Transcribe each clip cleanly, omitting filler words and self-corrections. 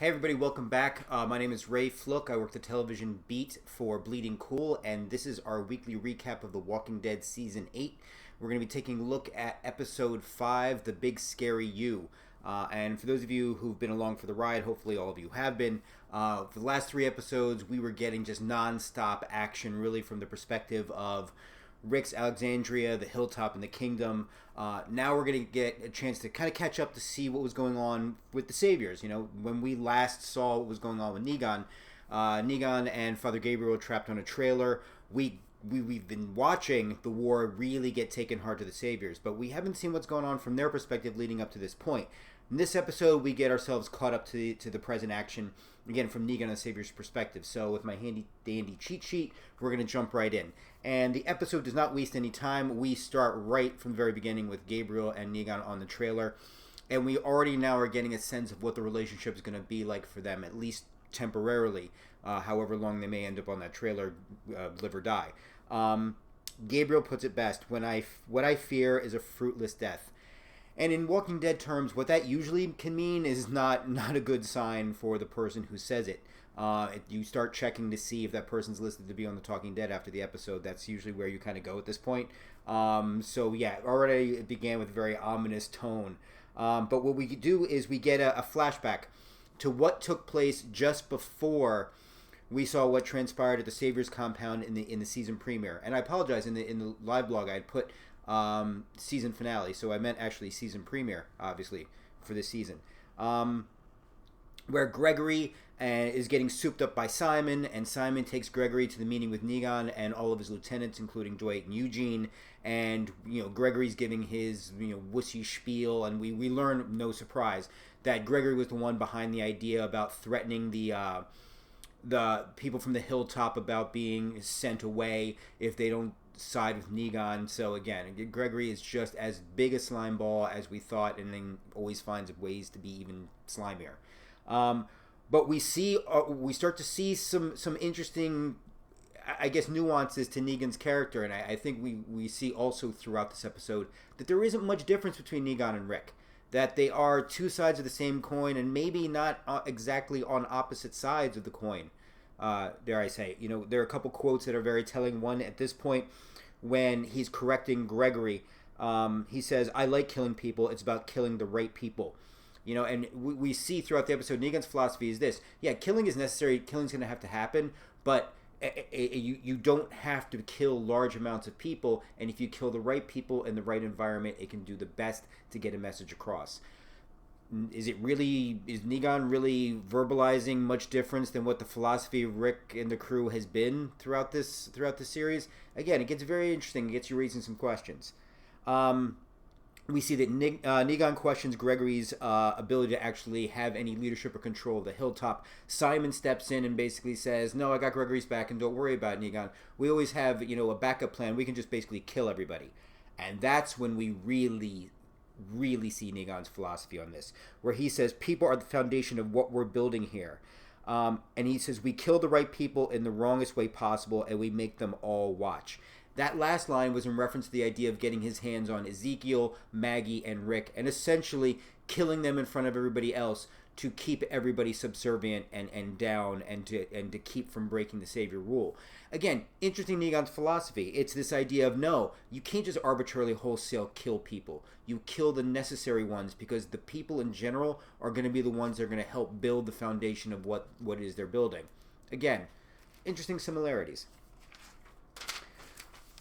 Hey everybody, welcome back. My name is Ray Flook. I work the television beat for Bleeding Cool, and this is our weekly recap of The Walking Dead Season 8. We're going to be taking a look at Episode 5, The Big Scary You. And for those of you who've been along for the ride, hopefully all of you have been, for the last 3 episodes, we were getting just non-stop action, really from the perspective of Rick's Alexandria, the Hilltop, and the Kingdom. Now we're going to get a chance to kind of catch up to see what was going on with the Saviors. You know, when we last saw what was going on with Negan, Negan and Father Gabriel trapped on a trailer. We've been watching the war really get taken hard to the Saviors, but we haven't seen what's going on from their perspective leading up to this point. In this episode, we get ourselves caught up to the present action, again, from Negan and the Savior's perspective. So with my handy cheat sheet, we're going to jump right in. And the episode does not waste any time. We start right from the very beginning with Gabriel and Negan on the trailer. And we already now are getting a sense of what the relationship is going to be like for them, at least temporarily, however long they may end up on that trailer, live or die. Gabriel puts it best, what I fear is a fruitless death. And in Walking Dead terms, what that usually can mean is not a good sign for the person who says it. You start checking to see if that person's listed to be on the Talking Dead after the episode. That's usually where you kind of go at this point. So yeah, already it began with a very ominous tone. But what we do is we get a flashback to what took place just before we saw what transpired at the Savior's compound in the season premiere. And I apologize, in the live blog I had put season finale, so I meant actually season premiere, obviously, for this season, where Gregory is getting souped up by Simon, and Simon takes Gregory to the meeting with Negan and all of his lieutenants, including Dwight and Eugene, and Gregory's giving his wussy spiel, and we learn, no surprise, that Gregory was the one behind the idea about threatening the people from the Hilltop about being sent away if they don't side with Negan. So again, Gregory is just as big a slime ball as we thought, and then always finds ways to be even slimier. But we start to see some interesting, I guess, nuances to Negan's character, and I think we see also throughout this episode that there isn't much difference between Negan and Rick. That they are two sides of the same coin, and maybe not exactly on opposite sides of the coin. Dare I say? There are a couple quotes that are very telling. One at this point, when he's correcting Gregory, he says, "I like killing people. It's about killing the right people." And we see throughout the episode, Negan's philosophy is this: yeah, killing is necessary. Killing's going to have to happen, but you don't have to kill large amounts of people, and if you kill the right people in the right environment, it can do the best to get a message across. Is Negan really verbalizing much difference than what the philosophy of Rick and the crew has been throughout this series? Again, it gets very interesting. It gets you raising some questions. We see that Negan questions Gregory's ability to actually have any leadership or control of the Hilltop. Simon steps in and basically says, "No, I got Gregory's back, and don't worry about it, Negan. We always have, a backup plan. We can just basically kill everybody." And that's when we really see Negan's philosophy on this, where he says, "People are the foundation of what we're building here." And he says, "We kill the right people in the wrongest way possible, and we make them all watch." That last line was in reference to the idea of getting his hands on Ezekiel, Maggie, and Rick, and essentially killing them in front of everybody else to keep everybody subservient and down, and to keep from breaking the Savior rule. Again, interesting Negan's philosophy. It's this idea of, no, you can't just arbitrarily wholesale kill people. You kill the necessary ones, because the people in general are going to be the ones that are going to help build the foundation of what it is they're building. Again, interesting similarities.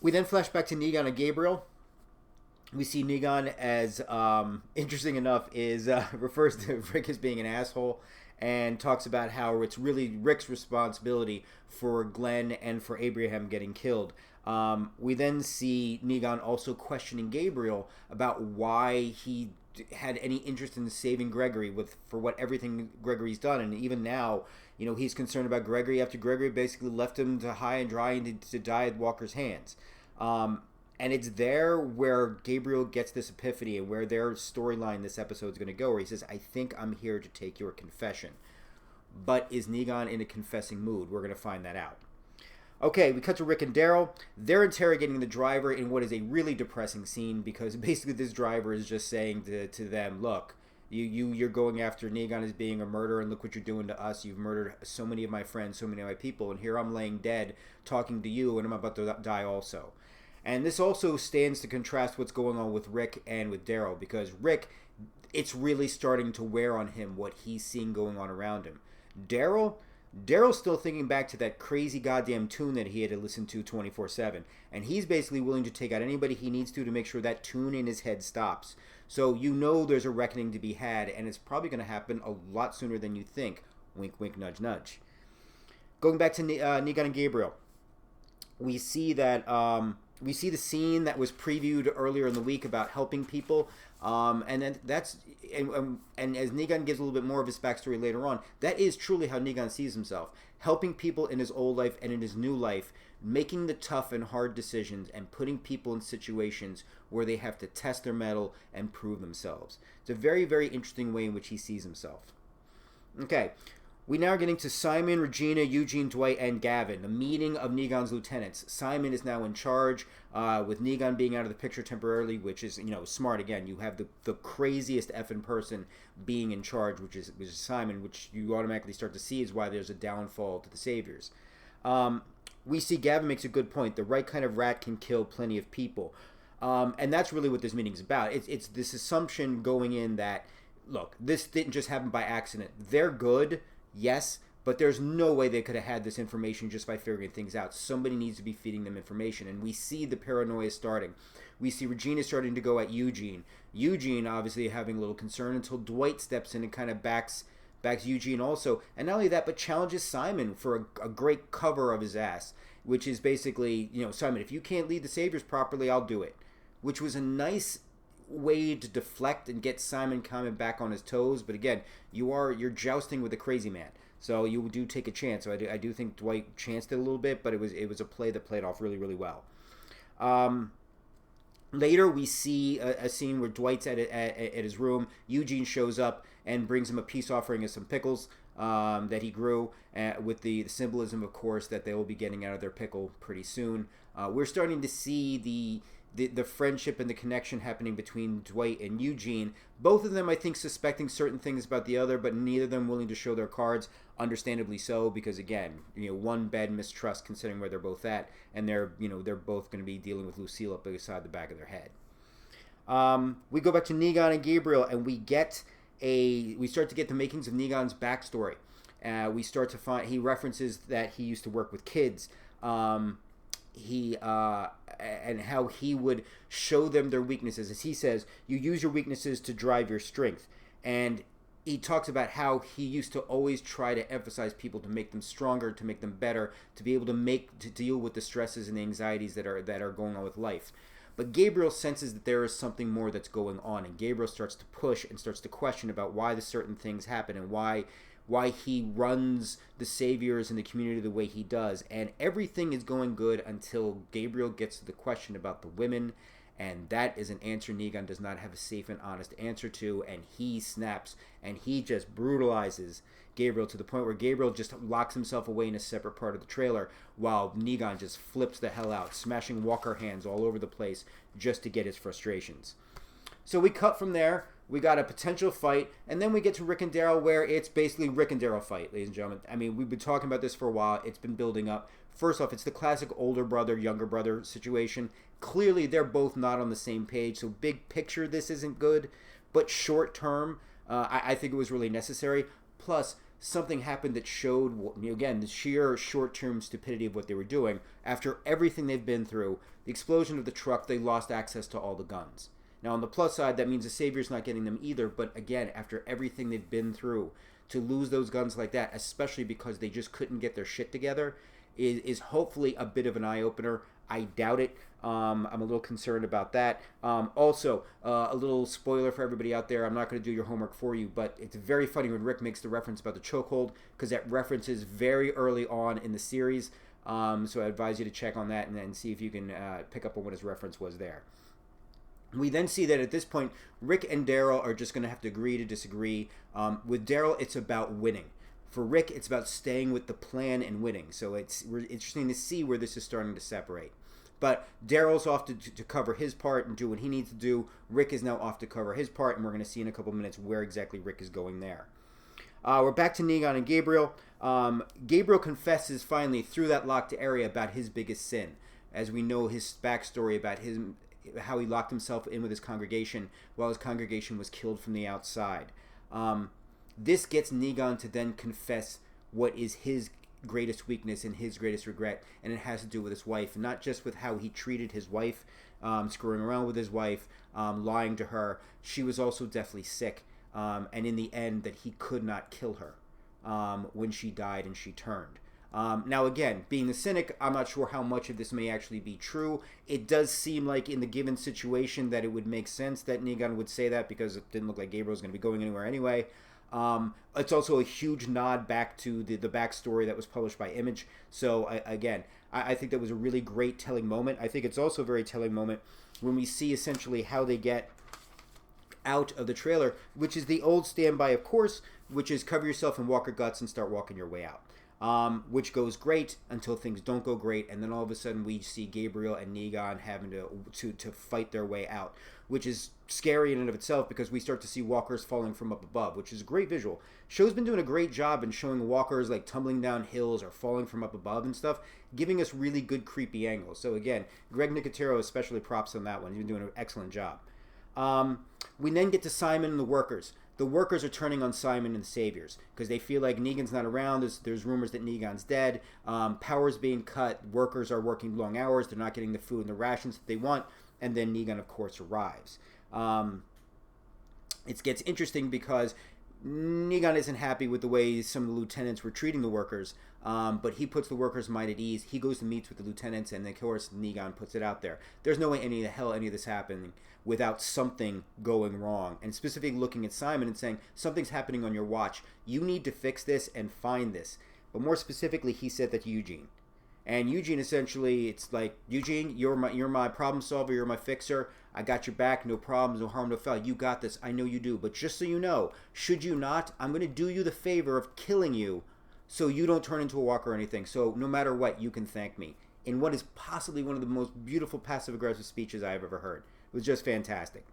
We then flash back to Negan and Gabriel. We see Negan as, interesting enough, refers to Rick as being an asshole, and talks about how it's really Rick's responsibility for Glenn and for Abraham getting killed. We then see Negan also questioning Gabriel about why he had any interest in saving Gregory for what everything Gregory's done, and even now, he's concerned about Gregory after Gregory basically left him to high and dry and to die at Walker's hands. And it's there where Gabriel gets this epiphany, and where their storyline this episode is going to go, where he says, "I think I'm here to take your confession." But is Negan in a confessing mood? We're going to find that out. Okay, we cut to Rick and Daryl. They're interrogating the driver in what is a really depressing scene, because basically this driver is just saying to them, "Look, You're going after Negan as being a murderer, and look what you're doing to us. You've murdered so many of my friends, so many of my people, and here I'm laying dead talking to you, and I'm about to die also. And this also stands to contrast what's going on with Rick and with Daryl, because Rick, it's really starting to wear on him what he's seeing going on around him. Daryl's still thinking back to that crazy goddamn tune that he had to listen to 24/7, and he's basically willing to take out anybody he needs to make sure that tune in his head stops. So there's a reckoning to be had, and it's probably going to happen a lot sooner than you think. Wink, wink, nudge, nudge. Going back to Negan and Gabriel, we see that we see the scene that was previewed earlier in the week about helping people, and then and as Negan gives a little bit more of his backstory later on, that is truly how Negan sees himself: helping people in his old life and in his new life, making the tough and hard decisions, and putting people in situations where they have to test their mettle and prove themselves. It's a very, very interesting way in which he sees himself. Okay. We now are getting to Simon, Regina, Eugene, Dwight, and Gavin, the meeting of Negan's lieutenants. Simon is now in charge, with Negan being out of the picture temporarily, which is, smart. Again, you have the craziest effing person being in charge, which is Simon, which you automatically start to see is why there's a downfall to the Saviors. We see Gavin makes a good point. The right kind of rat can kill plenty of people. And that's really what this meeting's about. It's this assumption going in that, look, this didn't just happen by accident. They're good. Yes, but there's no way they could have had this information just by figuring things out. Somebody needs to be feeding them information, and we see the paranoia starting. We see Regina starting to go at Eugene. Eugene obviously having a little concern until Dwight steps in and kind of backs Eugene also. And not only that, but challenges Simon for a great cover of his ass, which is basically, Simon, if you can't lead the Saviors properly, I'll do it. Which was a nice way to deflect and get Simon coming back on his toes, but again, you're jousting with a crazy man, so you do take a chance. So I do think Dwight chanced it a little bit, but it was a play that played off really, really well. Later we see a scene where Dwight's at his room. Eugene shows up and brings him a peace offering of some pickles that he grew, with the symbolism, of course, that they will be getting out of their pickle pretty soon. We're starting to see the friendship and the connection happening between Dwight and Eugene. Both of them, I think, suspecting certain things about the other, but neither of them willing to show their cards, understandably so, because again, one bad mistrust considering where they're both at, and they're both going to be dealing with Lucille up beside the back of their head. We go back to Negan and Gabriel, and we start to get the makings of Negan's backstory. We start to find, he references that he used to work with kids. And how he would show them their weaknesses. As he says, you use your weaknesses to drive your strength. And he talks about how he used to always try to emphasize people to make them stronger, to make them better, to be able to deal with the stresses and the anxieties that are going on with life. But Gabriel senses that there is something more that's going on, and Gabriel starts to push and starts to question about why the certain things happen and why he runs the Saviors and the community the way he does. And everything is going good until Gabriel gets to the question about the women, and that is an answer Negan does not have a safe and honest answer to, and he snaps, and he just brutalizes Gabriel to the point where Gabriel just locks himself away in a separate part of the trailer while Negan just flips the hell out, smashing walker hands all over the place just to get his frustrations. So we cut from there. We got a potential fight, and then we get to Rick and Daryl, where it's basically Rick and Daryl fight, ladies and gentlemen. I mean, we've been talking about this for a while. It's been building up. First off, it's the classic older brother, younger brother situation. Clearly, they're both not on the same page, so big picture, this isn't good. But short term, I think it was really necessary. Plus, something happened that showed, again, the sheer short-term stupidity of what they were doing. After everything they've been through, the explosion of the truck, they lost access to all the guns. Now, on the plus side, that means the Savior's not getting them either. But again, after everything they've been through, to lose those guns like that, especially because they just couldn't get their shit together, is hopefully a bit of an eye-opener. I doubt it. I'm a little concerned about that. Also, a little spoiler for everybody out there. I'm not going to do your homework for you, but it's very funny when Rick makes the reference about the chokehold, because that reference is very early on in the series. So I advise you to check on that and then see if you can pick up on what his reference was there. We then see that at this point, Rick and Daryl are just going to have to agree to disagree. With Daryl, it's about winning. For Rick, it's about staying with the plan and winning. So it's interesting to see where this is starting to separate. But Daryl's off to cover his part and do what he needs to do. Rick is now off to cover his part, and we're going to see in a couple minutes where exactly Rick is going there. We're back to Negan and Gabriel. Gabriel confesses finally through that locked area about his biggest sin. As we know his backstory about how he locked himself in with his congregation while his congregation was killed from the outside. This gets Negan to then confess what is his greatest weakness and his greatest regret, and it has to do with his wife, not just with how he treated his wife, screwing around with his wife, lying to her. She was also deathly sick, and in the end that he could not kill her when she died and she turned. Now again, being the cynic, I'm not sure how much of this may actually be true. It does seem like in the given situation that it would make sense that Negan would say that, because it didn't look like Gabriel was going to be going anywhere anyway. It's also a huge nod back to the backstory that was published by Image. So I think that was a really great telling moment. I think it's also a very telling moment when we see essentially how they get out of the trailer, which is the old standby, of course, which is cover yourself in walker guts and start walking your way out. Which goes great until things don't go great, and then all of a sudden we see Gabriel and Negan having to fight their way out, which is scary in and of itself because we start to see walkers falling from up above, which is a great visual. Show's been doing a great job in showing walkers like tumbling down hills or falling from up above and stuff, giving us really good creepy angles. So again, Greg Nicotero especially props on that one. He's been doing an excellent job. We then get to Simon and the workers. The workers are turning on Simon and the Saviors because they feel like Negan's not around. There's rumors that Negan's dead. Power's being cut. Workers are working long hours. They're not getting the food and the rations that they want. And then Negan, of course, arrives. It gets interesting because Negan isn't happy with the way some of the lieutenants were treating the workers, but he puts the workers' mind at ease. He goes to meet with the lieutenants, and of course, Negan puts it out there. There's no way any of this happening without something going wrong. And specifically looking at Simon and saying, something's happening on your watch. You need to fix this and find this. But more specifically, he said that to Eugene. And Eugene essentially, it's like, Eugene, you're my problem solver, you're my fixer. I got your back, no problems, no harm, no foul. You got this, I know you do. But just so you know, should you not, I'm going to do you the favor of killing you so you don't turn into a walker or anything. So no matter what, you can thank me. In what is possibly one of the most beautiful passive-aggressive speeches I've ever heard. It was just fantastic.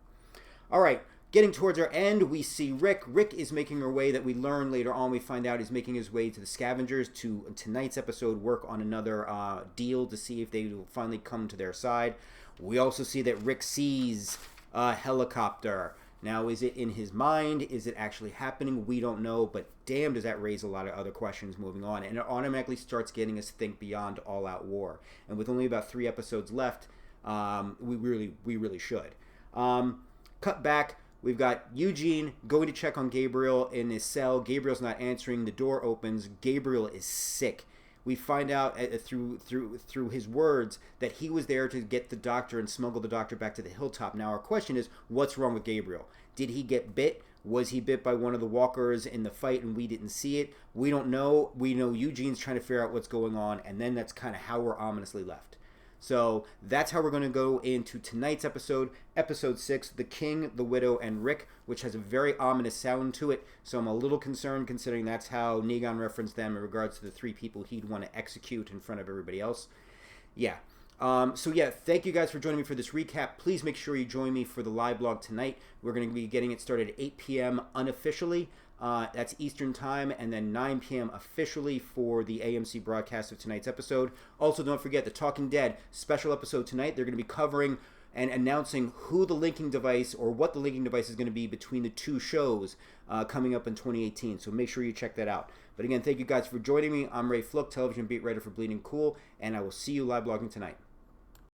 All right, getting towards our end, we see Rick. Rick is making her way, that we learn later on, we find out he's making his way to the Scavengers to tonight's episode work on another deal to see if they will finally come to their side. We also see that Rick sees a helicopter. Now, is it in his mind? Is it actually happening? We don't know, but damn, does that raise a lot of other questions moving on. And it automatically starts getting us to think beyond all-out war. And with only about 3 episodes left, we really should. Cut back. We've got Eugene going to check on Gabriel in his cell. Gabriel's not answering. The door opens. Gabriel is sick. We find out through his words that he was there to get the doctor and smuggle the doctor back to the hilltop. Now our question is, what's wrong with Gabriel? Did he get bit? Was he bit by one of the walkers in the fight and we didn't see it? We don't know. We know Eugene's trying to figure out what's going on, and then that's kind of how we're ominously left. So that's how we're going to go into tonight's episode, episode 6, The King, the Widow, and Rick, which has a very ominous sound to it. So I'm a little concerned considering that's how Negan referenced them in regards to the 3 people he'd want to execute in front of everybody else. Yeah. Thank you guys for joining me for this recap. Please make sure you join me for the live blog tonight. We're going to be getting it started at 8 p.m. unofficially. That's Eastern time, and then 9 p.m. officially for the AMC broadcast of tonight's episode. Also, don't forget the Talking Dead special episode tonight. They're going to be covering and announcing who the linking device or what the linking device is going to be between the 2 shows coming up in 2018. So make sure you check that out. But again, thank you guys for joining me. I'm Ray Fluke, television beat writer for Bleeding Cool, and I will see you live blogging tonight.